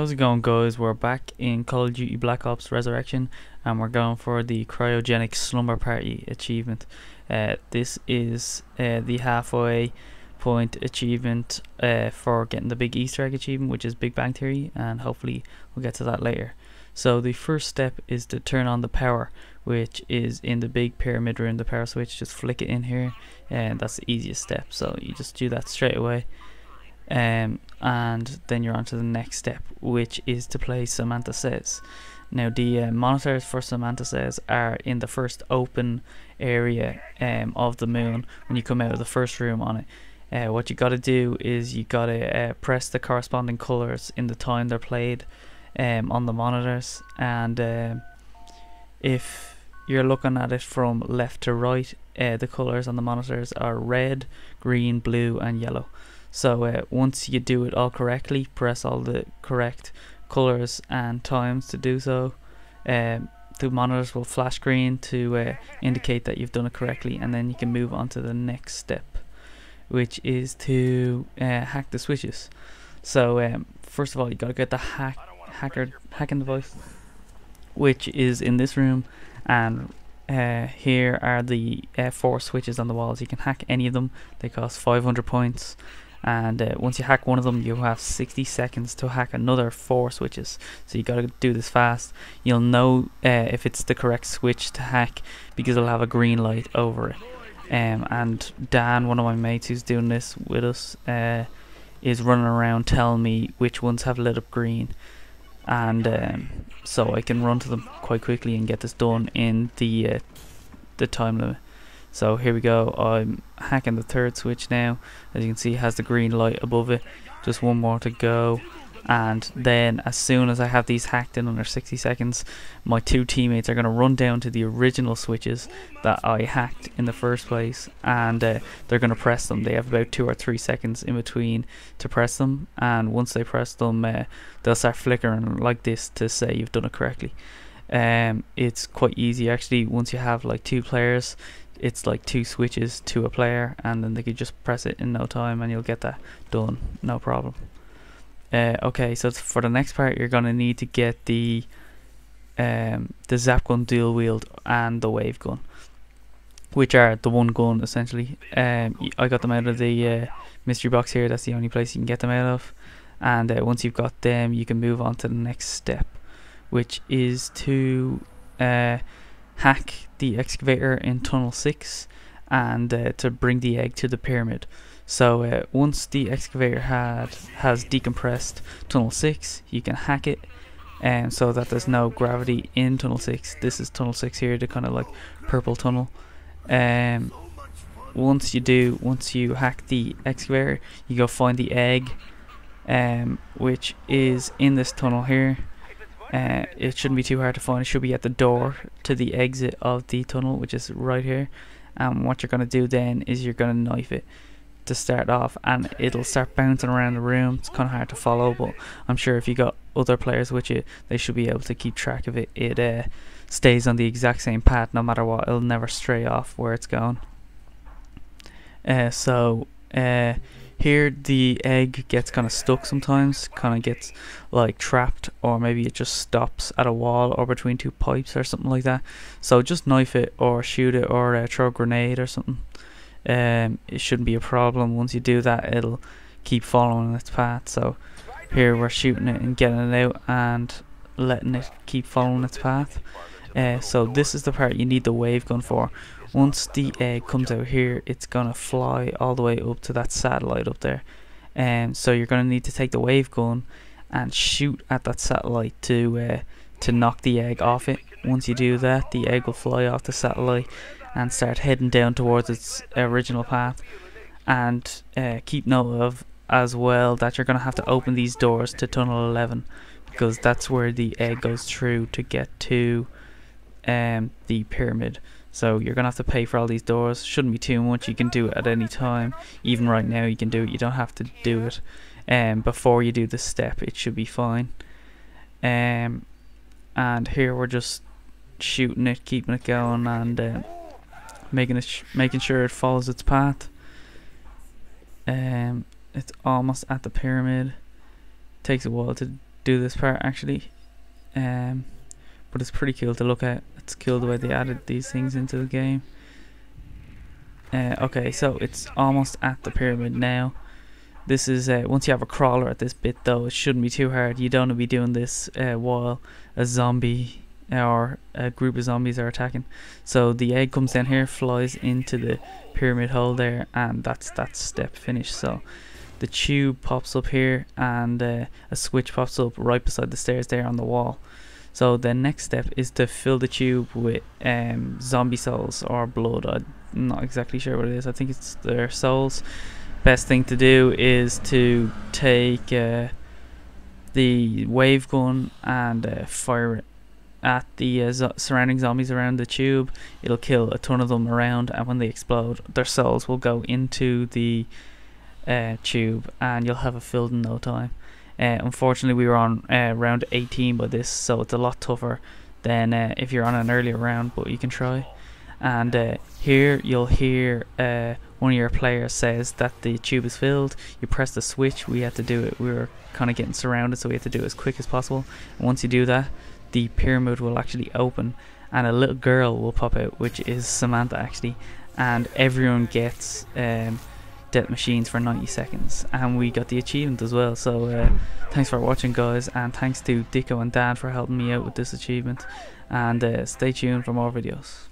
How's it going, guys? We're back in Call of Duty Black Ops Resurrection, and we're going for the Cryogenic Slumber Party achievement. This is the halfway point achievement for getting the big Easter egg achievement, which is Big Bang Theory, and hopefully we'll get to that later. So the first step is to turn on the power, which is in the big pyramid room, the power switch. Just flick it in here, and that's the easiest step, so you just do that straight away. And then you're on to the next step, which is to play Samantha Says. Now the monitors for Samantha Says are in the first open area of the moon when you come out of the first room on it. What you got to do is you got to press the corresponding colors in the time they're played on the monitors, and if you're looking at it from left to right, the colors on the monitors are red, green, blue and yellow. So once you do it all correctly, press all the correct colors and times to do so. The monitors will flash green to indicate that you've done it correctly, and then you can move on to the next step, which is to hack the switches. So first of all, you gotta get the hacking device, which is in this room, and here are the 4 switches on the walls. You can hack any of them. They cost 500 points. And once you hack one of them, you have 60 seconds to hack another 4 switches. So you gotta do this fast. You'll know if it's the correct switch to hack because it'll have a green light over it. And Dan, one of my mates who's doing this with us, is running around telling me which ones have lit up green, and so I can run to them quite quickly and get this done in the time limit. So here we go, I'm hacking the 3rd switch now. As you can see, it has the green light above it. Just one more to go, and then as soon as I have these hacked in under 60 seconds, my 2 teammates are going to run down to the original switches that I hacked in the first place, and they're going to press them. They have about 2 or 3 seconds in between to press them, and once they press them, they'll start flickering like this to say you've done it correctly. It's quite easy actually. Once you have like 2 players, it's like 2 switches to a player, and then they could just press it in no time and you'll get that done, no problem. Okay, so for the next part, you're gonna need to get the zap gun dual wield and the wave gun, which are the one gun essentially. I got them out of the mystery box here. That's the only place you can get them out of, and once you've got them, you can move on to the next step, which is to hack the excavator in tunnel 6 and to bring the egg to the pyramid. So once the excavator has decompressed tunnel 6, you can hack it, so that there's no gravity in tunnel 6. This is tunnel 6 here, the kind of like purple tunnel. Once you hack the excavator, you go find the egg, which is in this tunnel here. It shouldn't be too hard to find. It should be at the door to the exit of the tunnel, which is right here. And what you're going to do then is you're going to knife it to start off, and it'll start bouncing around the room. It's kind of hard to follow, but I'm sure if you got other players with you, they should be able to keep track of it. It stays on the exact same path no matter what. It'll never stray off where it's going. Here the egg gets kind of stuck sometimes, kind of gets like trapped, or maybe it just stops at a wall or between 2 pipes or something like that. So just knife it or shoot it or throw a grenade or something. It shouldn't be a problem. Once you do that, it'll keep following its path. So here we're shooting it and getting it out and letting it keep following its path. So this is the part you need the wave gun for. Once the egg comes out here, it's gonna fly all the way up to that satellite up there, and so you're gonna need to take the wave gun and shoot at that satellite to knock the egg off it. Once you do that, the egg will fly off the satellite and start heading down towards its original path. And keep note of as well that you're gonna have to open these doors to tunnel 11, because that's where the egg goes through to get to the pyramid. So you're gonna have to pay for all these doors. Shouldn't be too much. You can do it at any time. Even right now you can do it. You don't have to do it before you do the step. It should be fine. And here we're just shooting it, keeping it going, and making sure it follows its path. It's almost at the pyramid. Takes a while to do this part actually, but it's pretty cool to look at. It's cool the way they added these things into the game. Okay, so it's almost at the pyramid now. This is once you have a crawler at this bit though, it shouldn't be too hard. You don't want to be doing this while a zombie or a group of zombies are attacking. So the egg comes down here, flies into the pyramid hole there, and that's that step finished. So the tube pops up here, and a switch pops up right beside the stairs there on the wall. So the next step is to fill the tube with zombie souls or blood. I'm not exactly sure what it is. I think it's their souls. Best thing to do is to take the wave gun and fire it at the surrounding zombies around the tube. It'll kill a ton of them around, and when they explode, their souls will go into the tube, and you'll have it filled in no time. Unfortunately, we were on round 18 by this, so it's a lot tougher than if you're on an earlier round, but you can try. And here you'll hear one of your players says that the tube is filled. You press the switch. We had to do it. We were kind of getting surrounded, so we had to do it as quick as possible. And once you do that, the pyramid will actually open, and a little girl will pop out, which is Samantha actually, and everyone gets death machines for 90 seconds, and we got the achievement as well. So thanks for watching, guys, and thanks to Dicko and Dan for helping me out with this achievement, and stay tuned for more videos.